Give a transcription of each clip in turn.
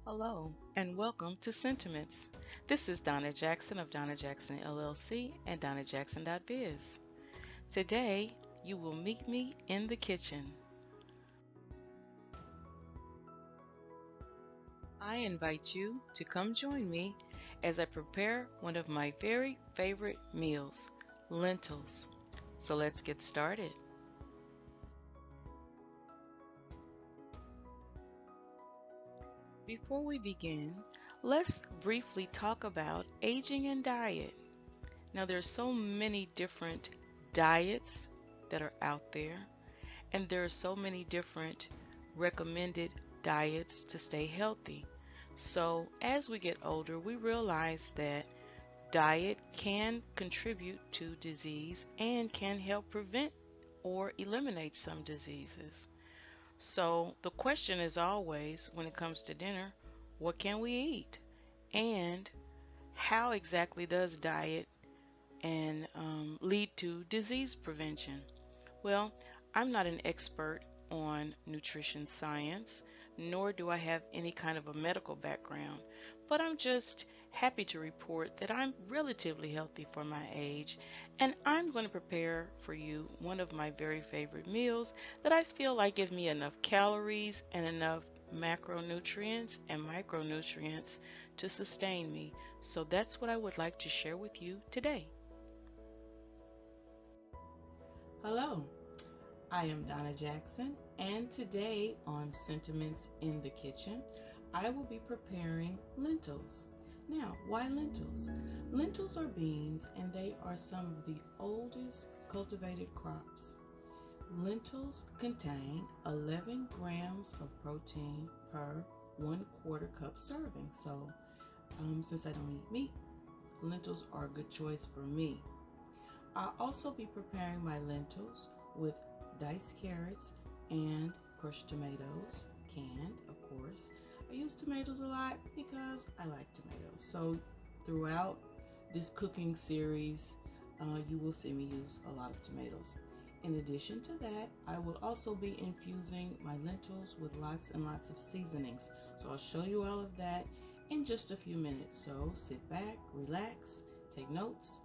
Hello, and welcome to Sentiments. This is Donna Jackson of Donna Jackson LLC and DonnaJackson.biz. Today, you will meet me in the kitchen. I invite you to come join me as I prepare one of my very favorite meals, lentils. So let's get started. Before we begin, let's briefly talk about aging and diet. Now, there's so many different diets that are out there, and there are so many different recommended diets to stay healthy. So, as we get older, we realize that diet can contribute to disease and can help prevent or eliminate some diseases. So, the question is always when it comes to dinner, what can we eat? And how exactly does diet and lead to disease prevention? Well, I'm not an expert on nutrition science, nor do I have any kind of a medical background, but I'm just happy to report that I'm relatively healthy for my age, and I'm going to prepare for you one of my very favorite meals that I feel like give me enough calories and enough macronutrients and micronutrients to sustain me. So that's what I would like to share with you today. Hello, I am Donna Jackson, and today on Sentiments in the Kitchen, I will be preparing lentils. Now, why lentils? Lentils are beans, and they are some of the oldest cultivated crops. Lentils contain 11 grams of protein per 1/4 cup serving. So, since I don't eat meat, lentils are a good choice for me. I'll also be preparing my lentils with diced carrots and crushed tomatoes, canned, of course. I use tomatoes a lot because I like tomatoes. So throughout this cooking series, you will see me use a lot of tomatoes. In addition to that, I will also be infusing my lentils with lots and lots of seasonings. So I'll show you all of that in just a few minutes. So sit back, relax, take notes.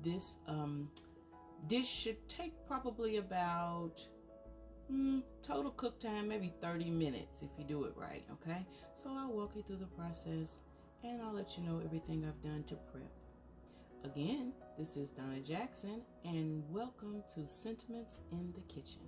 This dish should take probably about total cook time, maybe 30 minutes if you do it right, okay? So I'll walk you through the process and I'll let you know everything I've done to prep. Again, this is Donna Jackson, and welcome to Sentiments in the Kitchen.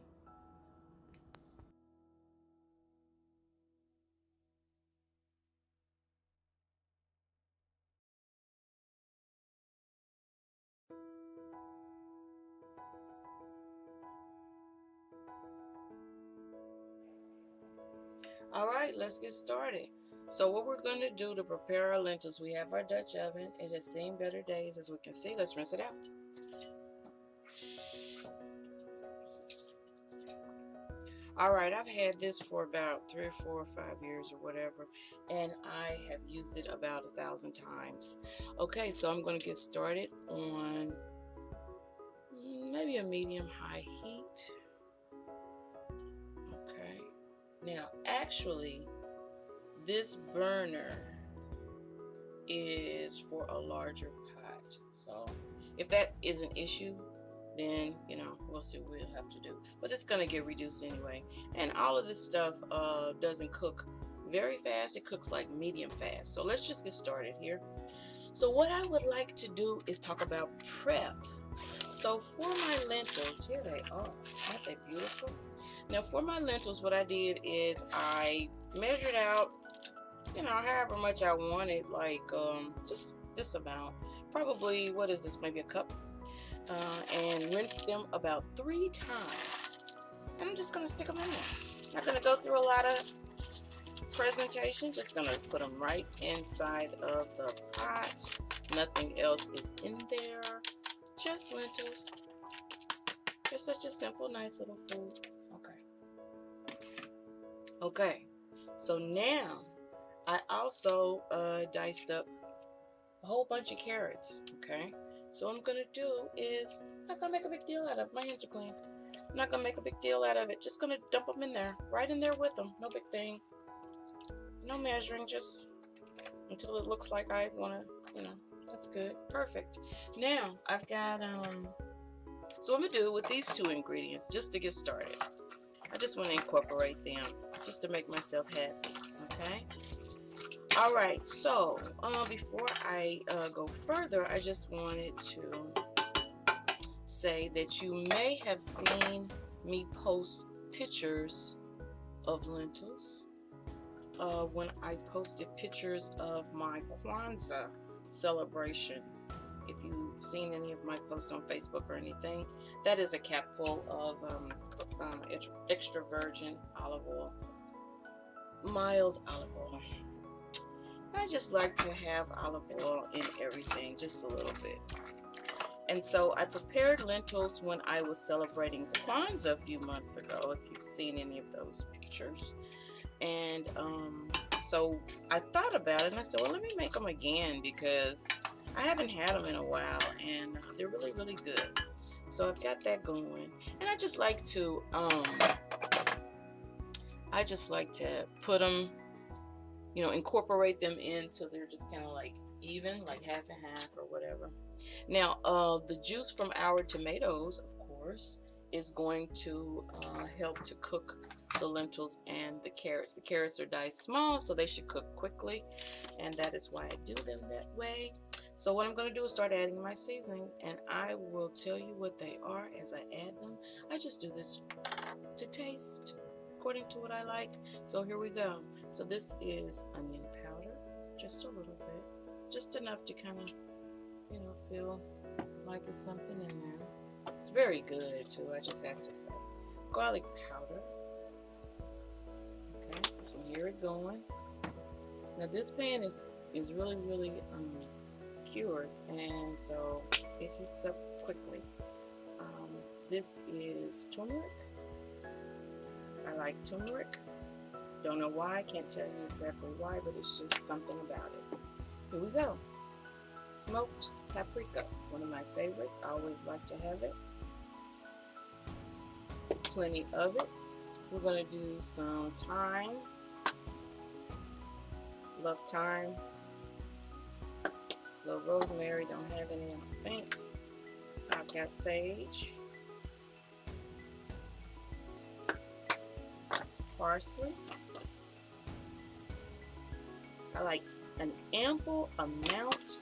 All right, let's get started. So what we're going to do to prepare our lentils, we have our Dutch oven. It has seen better days, as we can see. Let's rinse it out. All right, I've had this for about 3 or 4 or 5 years or whatever, and I have used it about 1,000 times. Okay, so I'm going to get started on maybe a medium-high heat. Okay, now actually, this burner is for a larger pot. So if that is an issue, then we'll see what we'll have to do. But it's gonna get reduced anyway. And all of this stuff doesn't cook very fast. It cooks like medium fast. So let's just get started here. So what I would like to do is talk about prep. So for my lentils, here they are. Aren't they beautiful? Now for my lentils, what I did is I measured out, however much I wanted, like just this amount. Probably, what is this, maybe a cup? And rinse them about 3 times. And I'm just going to stick them in there. I'm not going to go through a lot of presentation. Just gonna put them right inside of the pot. Nothing else is in there. Just lentils. They're such a simple, nice little food. Okay. So now I also diced up a whole bunch of carrots. Okay. So what I'm gonna do is, I'm not gonna make a big deal out of it. My hands are clean. I'm not gonna make a big deal out of it. Just gonna dump them in there, right in there with them. No big thing. No measuring, just until it looks like I wanna, that's good. Perfect. Now I've got so what I'm gonna do with these two ingredients, just to get started, I just want to incorporate them just to make myself happy. Okay. All right. So before I go further, I just wanted to say that you may have seen me post pictures of lentils when I posted pictures of my Kwanzaa celebration. If you've seen any of my posts on Facebook or anything, that is a cap full of extra virgin olive oil, mild olive oil. I just like to have olive oil in everything, just a little bit. And so I prepared lentils when I was celebrating Kwanzaa a few months ago, if you've seen any of those pictures. And so I thought about it, and I said, well, let me make them again, because I haven't had them in a while, and they're really, really good. So I've got that going, and I just like to put them, incorporate them in till they're just kind of like even, like half and half or whatever. Now, the juice from our tomatoes, of course, is going to help to cook the lentils and the carrots. The carrots are diced small, so they should cook quickly, and that is why I do them that way. So what I'm going to do is start adding my seasoning, and I will tell you what they are as I add them. I just do this to taste according to what I like. So here we go. So this is onion powder, just a little bit, just enough to kind of, feel like there's something in there. It's very good too, I just have to say. Garlic powder. Okay, so here it going. Now this pan is really, really cured, and so it heats up quickly. This is turmeric. I like turmeric. Don't know why, can't tell you exactly why, but it's just something about it. Here we go. Smoked paprika, one of my favorites. I always like to have it. Plenty of it. We're going to do some thyme. Love thyme. A little rosemary, don't have any, I think. I've got sage. Parsley. I like an ample amount.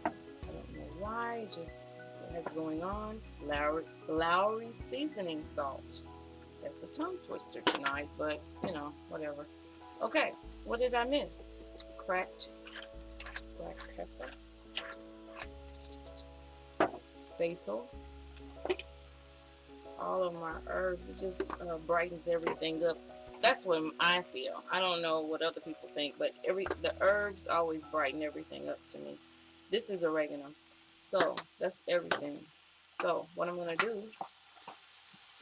I don't know why, just what has going on. Lowry seasoning salt. That's a tongue twister tonight, but whatever. Okay, what did I miss? Cracked black pepper. Basil. All of my herbs, it just brightens everything up. That's what I feel. I don't know what other people think, but the herbs always brighten everything up to me. This is oregano, so that's everything. So what I'm gonna do?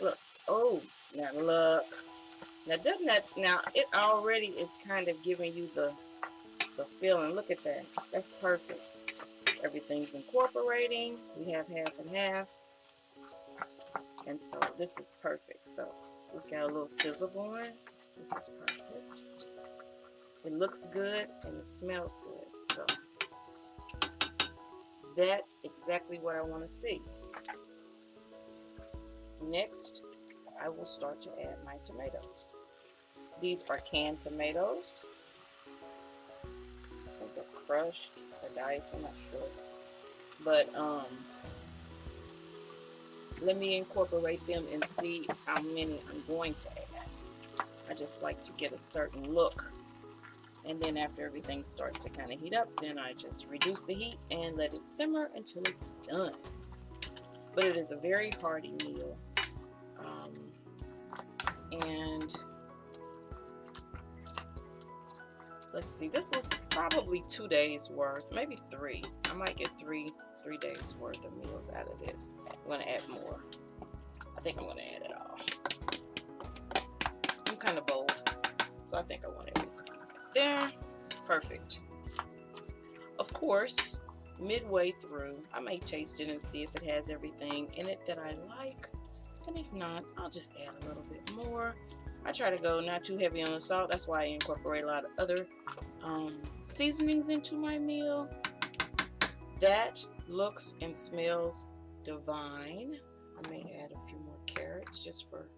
Look. Oh, now look. Now doesn't that? Now it already is kind of giving you the feeling. Look at that. That's perfect. Everything's incorporating. We have half and half. And so this is perfect. So we've got a little sizzle going. This is perfect. It looks good and it smells good. So that's exactly what I want to see. Next, I will start to add my tomatoes. These are canned tomatoes. I think they're crushed or diced, I'm not sure. But let me incorporate them and see how many I'm going to add. I just like to get a certain look. And then after everything starts to kind of heat up, then I just reduce the heat and let it simmer until it's done. But it is a very hearty meal. And let's see, this is probably 2 days worth, maybe 3. I might get three days worth of meals out of this. I'm gonna add more. I think I'm gonna add it all. I'm kind of bold, so I think I want everything. There, perfect. Of course, midway through, I may taste it and see if it has everything in it that I like, and if not, I'll just add a little bit more. I try to go not too heavy on the salt. That's why I incorporate a lot of other seasonings into my meal. That looks and smells divine. I may add a few more carrots just for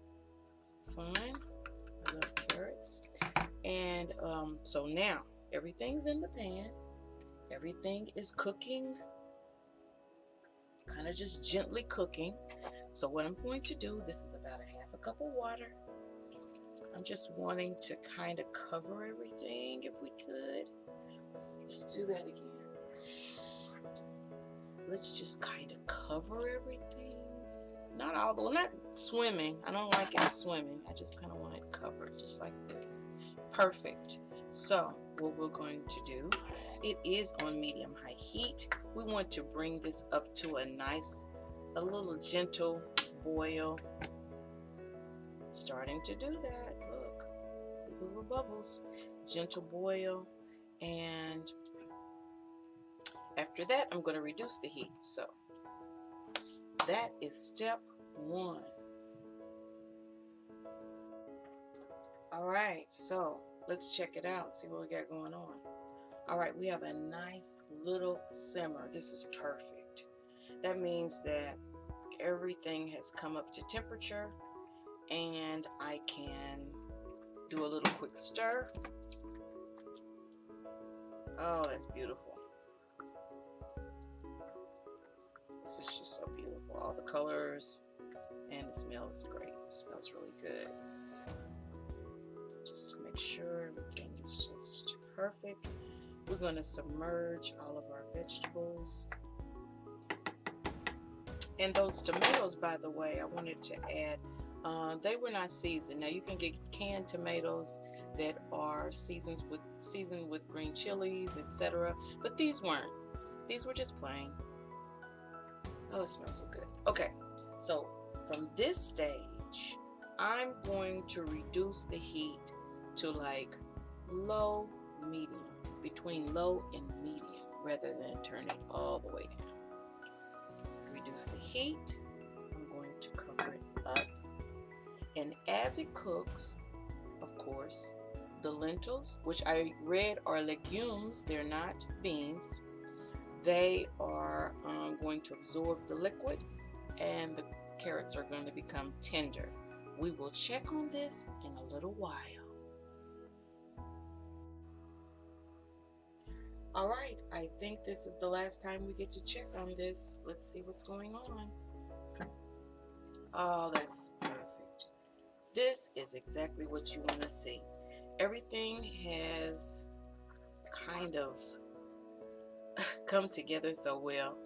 fun. I love carrots. And so now everything's in the pan. Everything is cooking, kind of just gently cooking. So what I'm going to do, this is about a half a cup of water. I'm just wanting to kind of cover everything if we could. Let's do that again. Let's just kind of cover everything. Not all, well, not swimming. I don't like it swimming. I just kind of want it covered, just like this. Perfect. So what we're going to do, it is on medium-high heat. We want to bring this up to a little gentle boil. Starting to do that. Look, see the little bubbles. Gentle boil, and after that, I'm going to reduce the heat. So that is step 1. All right, so let's check it out, see what we got going on. All right, we have a nice little simmer. This is perfect. That means that everything has come up to temperature, and I can do a little quick stir. Oh, that's beautiful. This is just so beautiful. All the colors, and the smell is great. It smells really good. Just to make sure everything is just perfect. We're going to submerge all of our vegetables. And those tomatoes, by the way, I wanted to add, they were not seasoned. Now you can get canned tomatoes that are seasoned with green chilies, etc. But these weren't. These were just plain. Oh, it smells so good. Okay, so from this stage, I'm going to reduce the heat to like low medium, between low and medium, rather than turn it all the way down. Reduce the heat. I'm going to cover it up. And as it cooks, of course, the lentils, which I read are legumes, they're not beans, they are going to absorb the liquid, and the carrots are going to become tender. We will check on this in a little while. All right, I think this is the last time we get to check on this. Let's see what's going on. Oh, that's perfect. This is exactly what you want to see. Everything has kind of come together so well.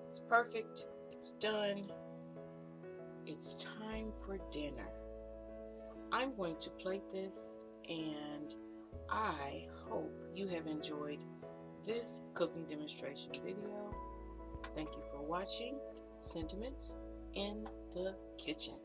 It's perfect. It's done. It's time for dinner. I'm going to plate this, and I hope you have enjoyed this cooking demonstration video. Thank you for watching Sentiments in the Kitchen.